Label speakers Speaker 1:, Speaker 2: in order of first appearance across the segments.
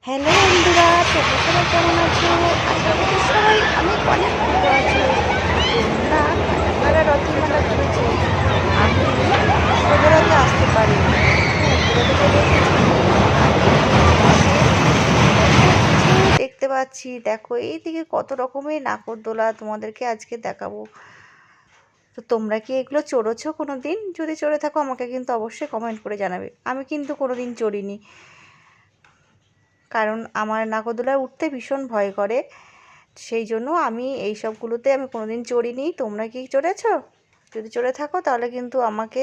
Speaker 1: Hello বন্ধুরা, তোমরা সবাই কেমন আছো? আশা করি সবাই অনেক অনেক ভালো আছো। তোমরা কারা রথের মেলা ঘুরেছো? আমি সবেরাতে আসতে পারিনি, পুরোতে চলে এসেছি। আর এখানে পাশে কত কিছু দেখতে পাচ্ছি। দেখো এইদিকে কত রকমের নাগরদোলা তোমাদেরকে আজকে দেখাবো। তো তোমরা কি এগুলো চড়েছো কোনো দিন? যদি চড়ে থাকো আমাকে কিন্তু অবশ্যই কমেন্ট করে জানাবে। আমি কিন্তু কোনো দিন চড়িনি, কারণ আমার নাগরদোলায় উঠতে ভীষণ ভয় করে। সেই জন্য আমি এই সবগুলোতে আমি কোনোদিন চড়িনি। তোমরা কি চড়েছো? যদি চড়ে থাকো তাহলে কিন্তু আমাকে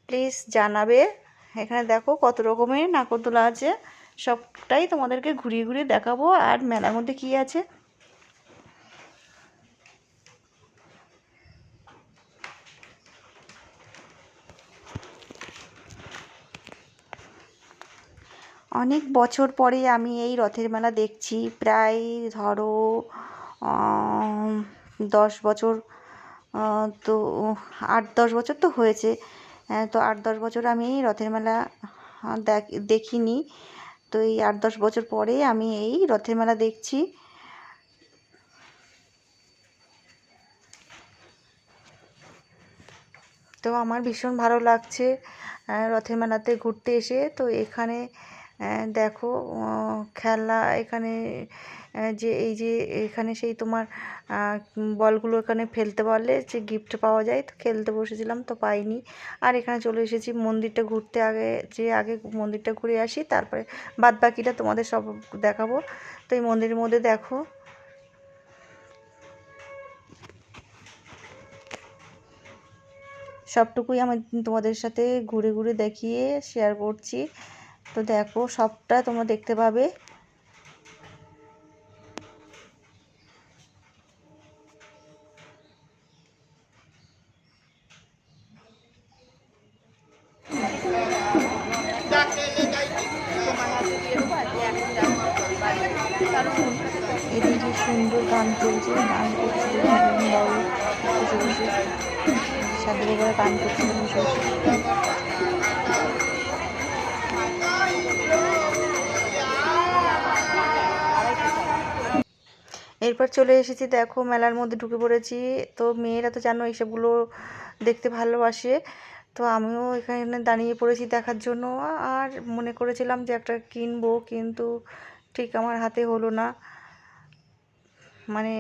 Speaker 1: প্লিজ জানাবে। এখানে দেখো কত রকমের নাগরদোলা আছে, সবটাই তোমাদেরকে ঘুরিয়ে ঘুরিয়ে দেখাবো। আর মেলার মধ্যে কি আছে, অনেক বছর পরে আমি এই রথের মেলা দেখছি। প্রায় ধরো 10 বছর, তো 8-10 বছর তো হয়েছে। তো 8-10 বছর আমি এই রথের মেলা দেখিনি। তো এই 8-10 বছর পরে আমি এই রথের মেলা দেখছি। তো আমার ভীষণ ভালো লাগছে রথের মেলাতে ঘুরতে এসে। তো এখানে দেখো খেলা, এখানে যে এই যে এখানে সেই তোমার বলগুলো এখানে ফেলতে পারলে যে গিফট পাওয়া যায়। তো খেলতে বসেছিলাম, তো পাইনি। আর এখানে চলে এসেছি মন্দিরটা ঘুরতে। আগে মন্দিরটা ঘুরে আসি, তারপরে বাদ বাকিটা তোমাদের সব দেখাবো। তো এই মন্দিরের মধ্যে দেখো সবটুকুই আমি তোমাদের সাথে ঘুরে ঘুরে দেখিয়ে শেয়ার করছি। তো দেখো সবটা তোমরা দেখতে পাবে। এদিকে সুন্দর গান চলছে, গান করছিল বাবু বসে বসে, সাধু বাবার গান করছিলেন বসে বসে। এরপর চলে এসেছি, দেখো মেলার মধ্যে ঢুকে পড়েছি। তো মেয়েরা তো জানো এইসবগুলো দেখতে ভালোবাসে। তো আমিও এখানে দাঁড়িয়ে পড়েছি দেখার জন্য। আর মনে করেছিলাম যে একটা কিনবো, কিন্তু ঠিক আমার হাতে হলো না। মানে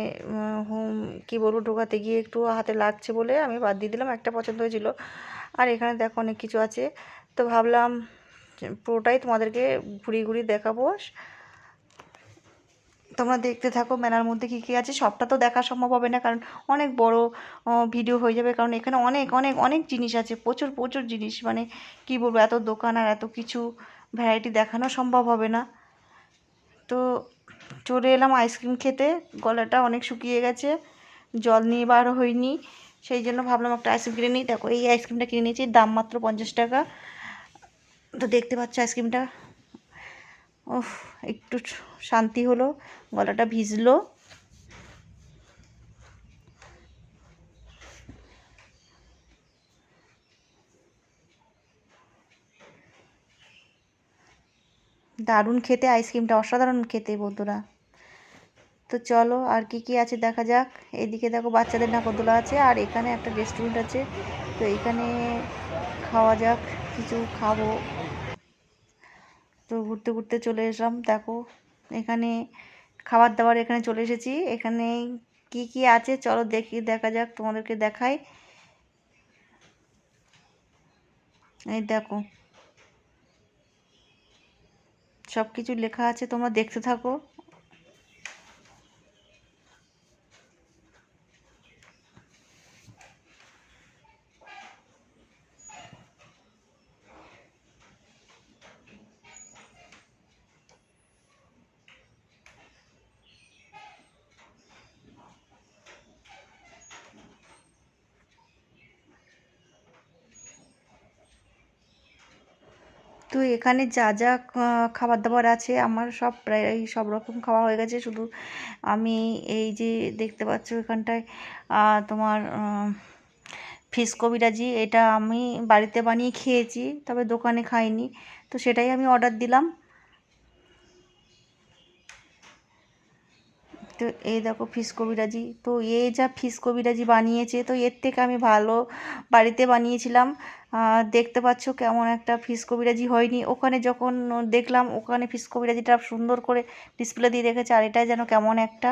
Speaker 1: কি বলবো, ঢোকাতে গিয়ে একটু হাতে লাগছে বলে আমি বাদ দিয়ে দিলাম। একটা পছন্দ হয়েছিল। আর এখানে দেখো অনেক কিছু আছে। তো ভাবলাম পুরোটাই তোমাদেরকে ঘুরিয়ে ঘুরিয়ে দেখাবো। তোমরা দেখতে থাকো মেলার মধ্যে কী কী আছে। সবটা তো দেখা সম্ভব হবে না, কারণ অনেক বড় ভিডিও হয়ে যাবে। কারণ এখানে অনেক অনেক অনেক জিনিস আছে, প্রচুর প্রচুর জিনিস। মানে কি বলবো, এত দোকান আর এত কিছু ভ্যারাইটি দেখানো সম্ভব হবে না। তো চলে এলাম আইসক্রিম খেতে। গলাটা অনেক শুকিয়ে গেছে, জল নিয়ে বার হইনি। সেই জন্য ভাবলাম একটা আইসক্রিম কিনে নিই। দেখো এই আইসক্রিমটা কিনে নিয়েছি, দাম মাত্র 50 টাকা। তো দেখতে পাচ্ছ আইসক্রিমটা, ওহ একটু শান্তি হলো, গলাটা ভিজলো। দারুণ খেতে আইসক্রিমটা, অসাধারণ খেতে বন্ধুরা। তো চলো আর কি কি আছে দেখা যাক। এইদিকে দেখো বাচ্চাদের নাগরদোলা আছে, আর এখানে একটা রেস্টুরেন্ট আছে। তো এইখানে খাওয়া যাক, কিছু খাবো। তো ঘুরতে ঘুরতে চলে এসলাম, দেখো এখানে খাবার দাবার এখানে চলে এসেছি। এখানে কি কি আছে চলো দেখা যাক, তোমাদেরকে দেখাই। এই দেখো সব কিছু লেখা আছে, তোমরা দেখতে থাকো। তো এখানে যা যা খাবার দাবার আছে আমার সব প্রায় সব রকম খাওয়া হয়ে গেছে। শুধু আমি এই যে দেখতে পাচ্ছ এখানটায় তোমার ফিশ কবিরাজি, এটা আমি বাড়িতে বানিয়ে খেয়েছি, তবে দোকানে খাইনি। তো সেটাই আমি অর্ডার দিলাম। তো এই দেখো ফিশ কবিরাজি, তো এই যা ফিশ কবিরাজি বানিয়েছে, তো এর থেকে আমি ভালো বাড়িতে বানিয়েছিলাম। দেখতে পাচ্ছ কেমন একটা ফিশ কবিরাজি হয়নি। ওখানে যখন দেখলাম ওখানে ফিশ কবিরাজিটা সুন্দর করে ডিসপ্লে দিয়ে রেখেছে, আর এটাই যেন কেমন একটা